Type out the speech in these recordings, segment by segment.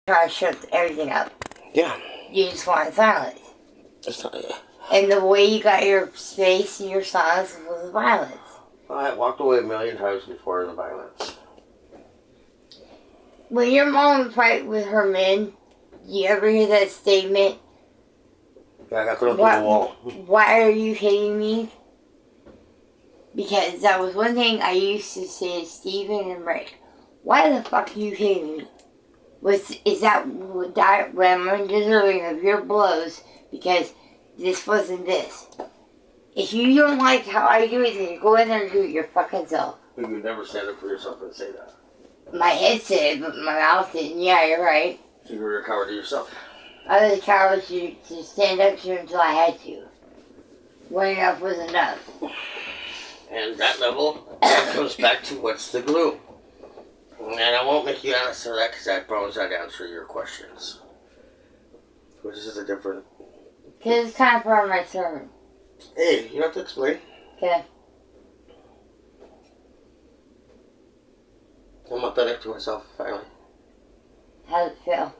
try to shut everything up. Yeah. You just want silence. That's not it. And the way you got your space and your silence was violence. I walked away a million times before the violence. When your mom would fight with her men, do you ever hear that statement? Yeah, I got thrown through the wall. Why are you hitting me? Because that was one thing I used to say to Steven and Rick. Why the fuck are you hitting me? Is that when I'm deserving of your blows because this wasn't this? If you don't like how I do it, then go in there and do it your fucking self. You would never stand up for yourself and say that. My head said it, but my mouth didn't. Yeah, you're right. So you were a coward to yourself. I was a coward to stand up to until I had to. When enough was enough. And that level comes back to what's the glue. And I won't make you answer that because I promise I'd answer your questions. Which is a different... Because it's kind of part of my sermon. Hey, you don't have to explain. Okay. I'm authentic to myself, finally. How does it feel?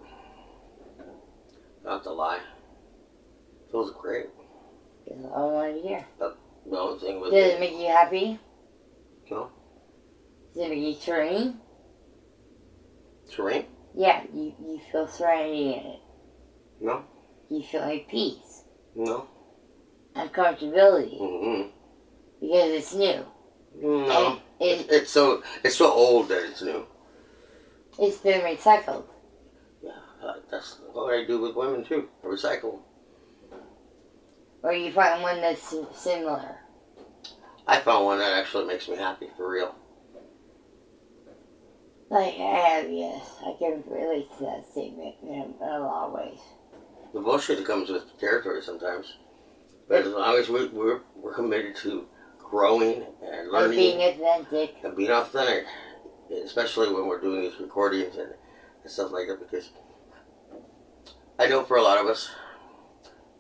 Not to lie. Feels great. That's all I want to hear. The only thing with Does it make you happy? No. Does it make you serene? Serene? Yeah, you feel serenity in it. No. You feel like peace. No. And comfortability. Mm-hmm. Because it's new. No. It's so old that it's new. It's been recycled. Yeah, that's what I do with women too. I recycle. Or you find one that's similar. I found one that actually makes me happy, for real. Like I have, yes. I can relate to that statement in a lot of ways. The bullshit that comes with territory sometimes. But as long as we're committed to growing and learning. And being authentic. And being authentic. Especially when we're doing these recordings and stuff like that. Because I know for a lot of us,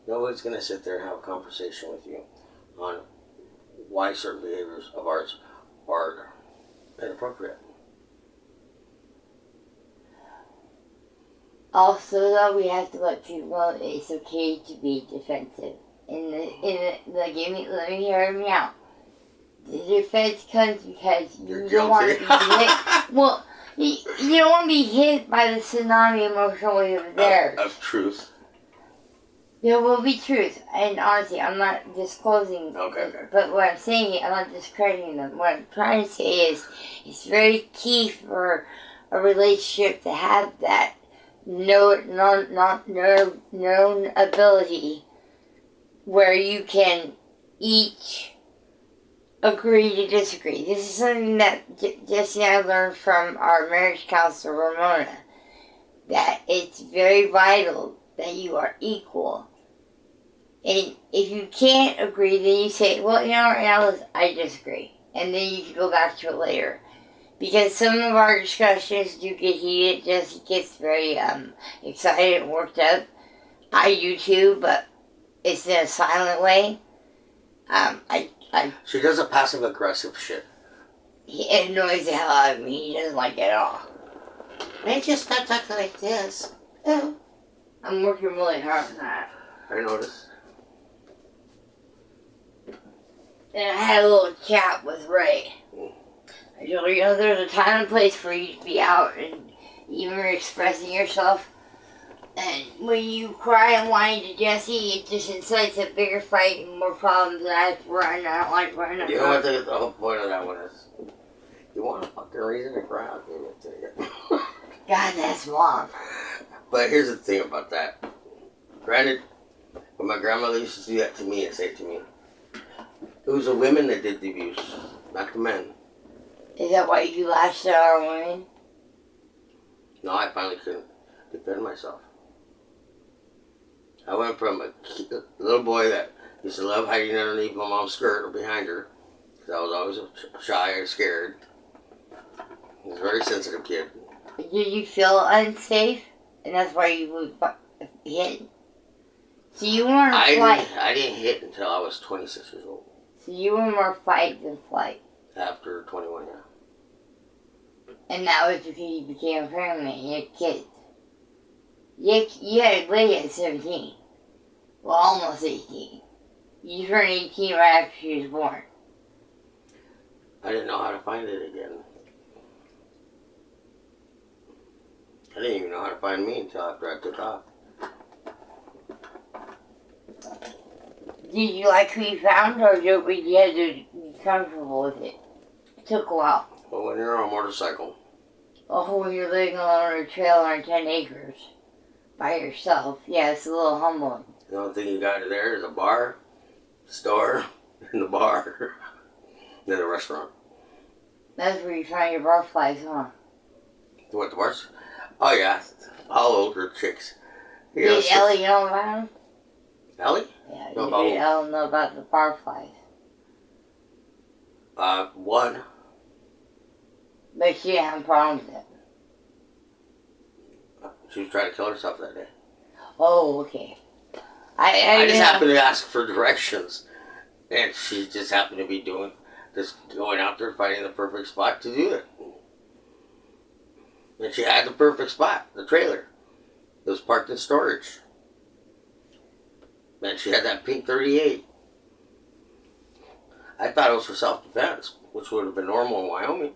nobody's going to sit there and have a conversation with you on why certain behaviors of ours are inappropriate. Also, though, we have to let people know it's okay to be defensive. Let me hear me out. The defense comes because you don't want to be hit. Well, you don't want to be hit by the tsunami emotional wave of theirs. Of truth. There will be truth, and honestly, I'm not disclosing. Okay. But what I'm saying, I'm not discrediting them. What I'm trying to say is, it's very key for a relationship to have that known ability where you can each agree to disagree. This is something that Jesse and I learned from our marriage counselor, Ramona, that it's very vital that you are equal. And if you can't agree, then you say, well, you know, right now I disagree. And then you can go back to it later. Because some of our discussions do get heated. Jesse gets very excited and worked up. I do too, but it's in a silent way. She does a passive-aggressive shit. It annoys the hell out of me. He doesn't like it at all. Man, just stop talking like this. Oh. I'm working really hard on that. I noticed. And I had a little chat with Ray. I told her, you know, there's a time and place for you to be out and even expressing yourself. And when you cry and whine to Jesse, it just incites a bigger fight and more problems. And I have to run. I don't like running. You know what the whole point of that one is? You want a fucking reason to cry, I'll give it to you. God, that's long. But here's the thing about that. Granted, when my grandmother used to do that to me and say it to me, it was the women that did the abuse, not the men. Is that why you lashed at our women? No, I finally couldn't defend myself. I went from a little boy that used to love hiding underneath my mom's skirt or behind her, because I was always shy and scared. I was a very sensitive kid. Did you feel unsafe? And that's why you would hit? So you weren't flight. I didn't hit until I was 26 years old. So you were more fight than flight. After 21, yeah. And that was because you became a parent and you had kids. You had Lee at 17. Well, almost 18. You turned 18 right after she was born. I didn't know how to find it again. I didn't even know how to find me until after I took off. Did you like who you found, or did you had to be comfortable with it? It took a while. Well, when you're on a motorcycle, Oh, when you're living alone on a trailer on 10 acres by yourself, yeah, it's a little humbling. the only thing you got there is a bar, store, and the bar, then a restaurant. That's where you find your barflies, huh? What, the bars? Oh, yeah. All older chicks. You Did Ellie know about them? Ellie? Yeah, Know you about did Ellie know about the barflies. One. But she didn't have a problem with it. She was trying to kill herself that day. Oh, okay. I just happened to ask for directions, and she just happened to be just going out there finding the perfect spot to do it. And she had the perfect spot, the trailer. It was parked in storage. And she had that pink 38. I thought it was for self-defense, which would have been normal in Wyoming.